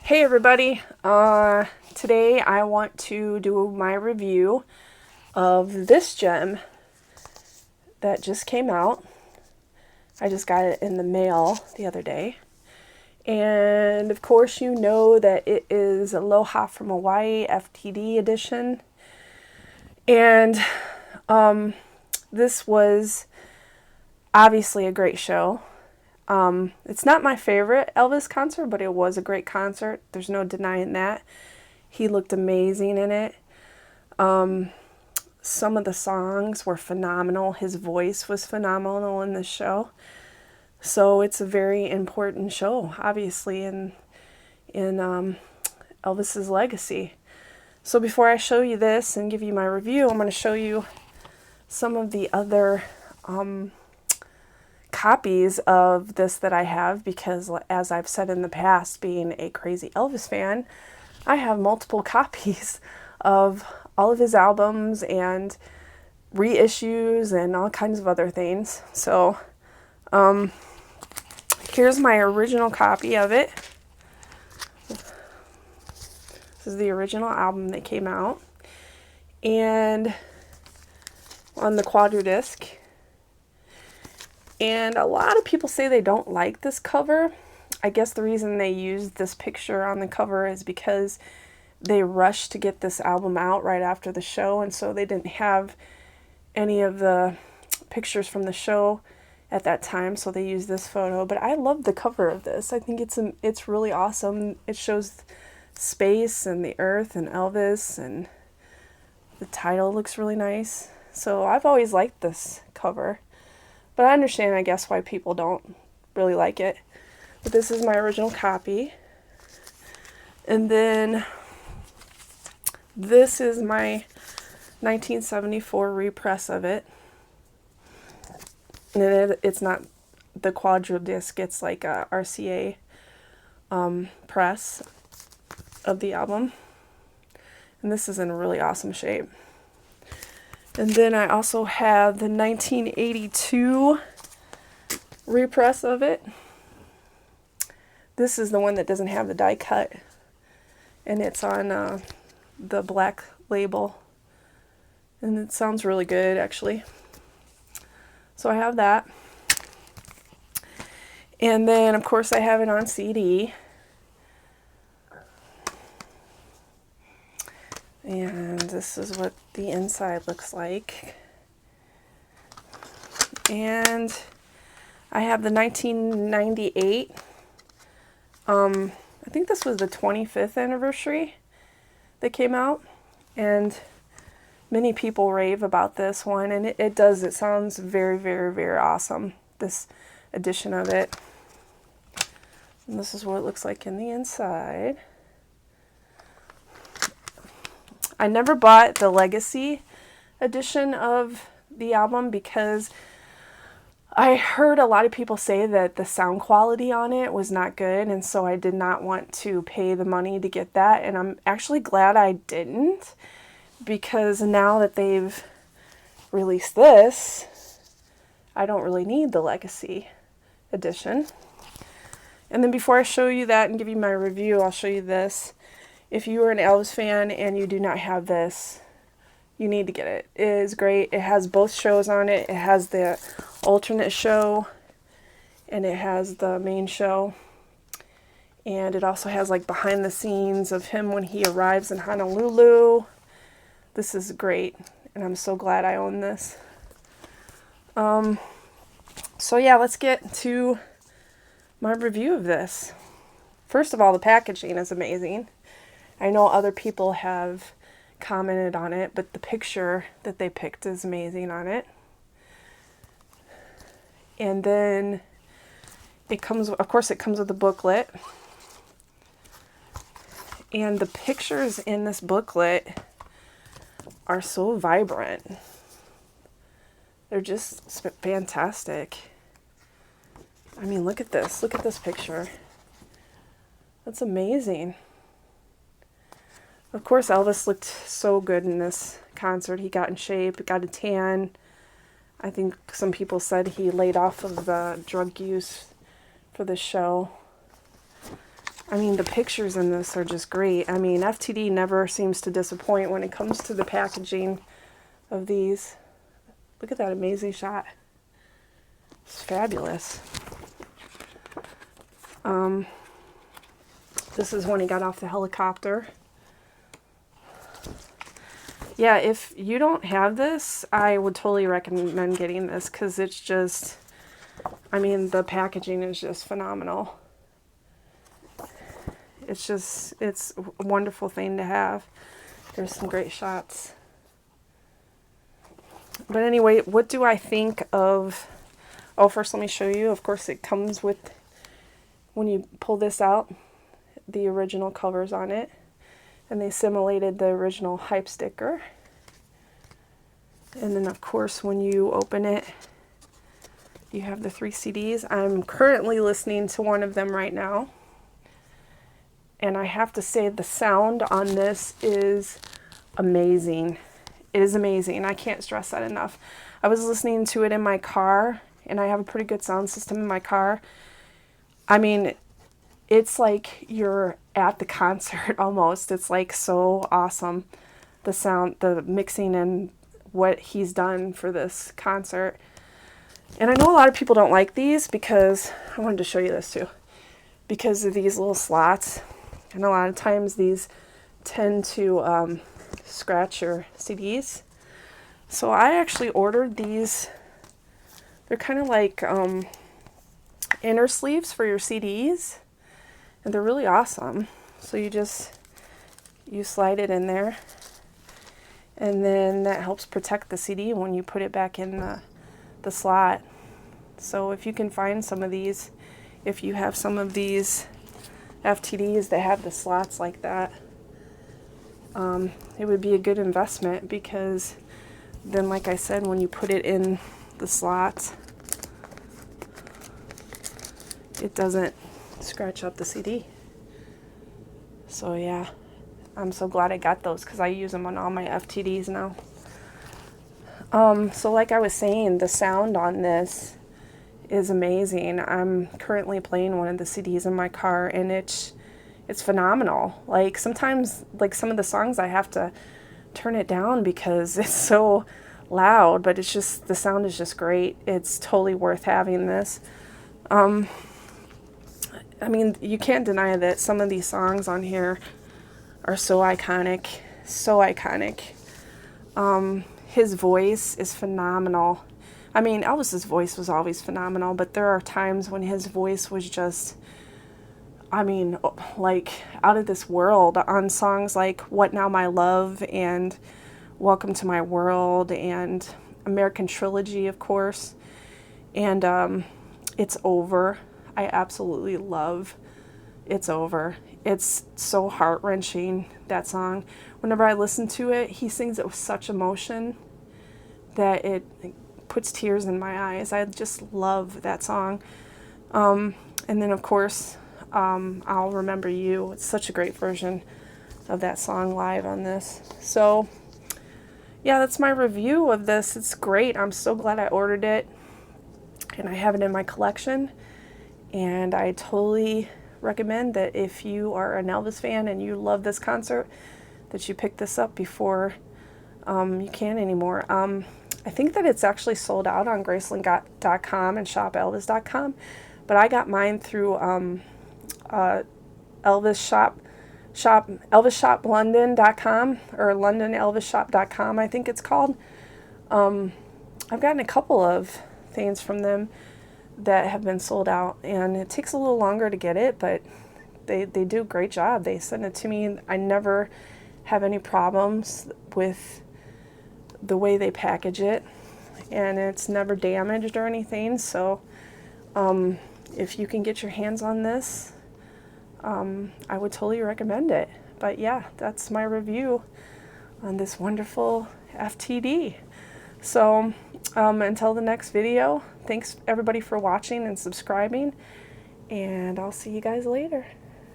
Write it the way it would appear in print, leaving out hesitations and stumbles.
Hey everybody, today I want to do my review of this gem that just came out. I just got it in the mail the other day. And of course you know that it is Aloha from Hawaii FTD edition. And this was obviously a great show. It's not my favorite Elvis concert, but it was a great concert. There's no denying that. He looked amazing in it. Some of the songs were phenomenal. His voice was phenomenal in this show. So it's a very important show, obviously, in Elvis's legacy. So before I show you this and give you my review, I'm going to show you some of the other copies of this that I have, because as I've said in the past, being a crazy Elvis fan, I have multiple copies of all of his albums and reissues and all kinds of other things. So here's my original copy of it. This is the original album that came out, and on the quadrodisc. And a lot of people say they don't like this cover. I guess the reason they used this picture on the cover is because they rushed to get this album out right after the show, and so they didn't have any of the pictures from the show at that time, so they used this photo. But I love the cover of this. I think it's really awesome. It shows space and the earth and Elvis, and the title looks really nice. So I've always liked this cover. But I understand, I guess, why people don't really like it. But this is my original copy. And then this is my 1974 repress of it. And it's not the quadrodisc, it's like a RCA press of the album. And this is in really awesome shape. And then I also have the 1982 repress of it. This is the one that doesn't have the die cut, and it's on the black label, and it sounds really good, actually. So I have that. And then, of course, I have it on CD. And this is what the inside looks like. And I have the 1998. I think this was the 25th anniversary that came out. And many people rave about this one. And it does. It sounds very, very, very awesome, this edition of it. And this is what it looks like in the inside. I never bought the Legacy edition of the album because I heard a lot of people say that the sound quality on it was not good, and so I did not want to pay the money to get that, and I'm actually glad I didn't, because now that they've released this, I don't really need the Legacy edition. And then before I show you that and give you my review, I'll show you this. If you are an Elvis fan and you do not have this, you need to get it. It is great. It has both shows on it. It has the alternate show, and it has the main show. And it also has like behind the scenes of him when he arrives in Honolulu. This is great, and I'm so glad I own this. So yeah, let's get to my review of this. First of all, the packaging is amazing. I know other people have commented on it, but the picture that they picked is amazing on it. And then it comes, of course, it comes with a booklet. And the pictures in this booklet are so vibrant. They're just fantastic. I mean, look at this. Look at this picture. That's amazing. Of course, Elvis looked so good in this concert. He got in shape, got a tan. I think some people said he laid off of the drug use for the show. I mean, the pictures in this are just great. I mean, FTD never seems to disappoint when it comes to the packaging of these. Look at that amazing shot. It's fabulous. This is when he got off the helicopter. Yeah, if you don't have this, I would totally recommend getting this because it's just, I mean, the packaging is just phenomenal. It's a wonderful thing to have. There's some great shots. But anyway, what do I think of, oh, first let me show you. Of course, it comes with, when you pull this out, the original covers on it. And they simulated the original hype sticker. And then, of course, when you open it, you have the 3 CDs. I'm currently listening to one of them right now. And I have to say the sound on this is amazing. It is amazing. I can't stress that enough. I was listening to it in my car, and I have a pretty good sound system in my car. I mean, it's like you're at the concert almost. It's like so awesome. The sound, the mixing, and what he's done for this concert. And I know a lot of people don't like these because, I wanted to show you this too, because of these little slots. And a lot of times these tend to scratch your CDs. So I actually ordered these. They're kind of like inner sleeves for your CDs. And they're really awesome. So you slide it in there. And then that helps protect the CD when you put it back in the slot. So if you can find some of these, if you have some of these FTDs that have the slots like that, it would be a good investment because then, like I said, when you put it in the slots, it doesn't scratch up the CD. So yeah, I'm so glad I got those because I use them on all my FTDs now. So like I was saying, the sound on this is amazing. I'm currently playing one of the CDs in my car, and it's phenomenal. Like sometimes, like some of the songs I have to turn it down because it's so loud, but it's just, the sound is just great. It's totally worth having this. I mean, you can't deny that some of these songs on here are so iconic, so iconic. His voice is phenomenal. I mean, Elvis's voice was always phenomenal, but there are times when his voice was just, I mean, like out of this world on songs like What Now My Love and Welcome to My World and American Trilogy, of course. And It's Over. I absolutely love It's Over. It's so heart-wrenching, that song. Whenever I listen to it, he sings it with such emotion that it puts tears in my eyes. I just love that song. And then, of course, I'll Remember You. It's such a great version of that song live on this. So, yeah, that's my review of this. It's great. I'm so glad I ordered it, and I have it in my collection. And I totally recommend that if you are an Elvis fan and you love this concert, that you pick this up before you can't anymore. I think that it's actually sold out on Graceland.com and ShopElvis.com, but I got mine through ElvisShopLondon.com or LondonElvisShop.com, I think it's called. I've gotten a couple of things from them that have been sold out, and it takes a little longer to get it, but they do a great job. They send it to me. I never have any problems with the way they package it, and it's never damaged or anything. So if you can get your hands on this, I would totally recommend it. But yeah, that's my review on this wonderful FTD. So until the next video, thanks everybody for watching and subscribing, and I'll see you guys later.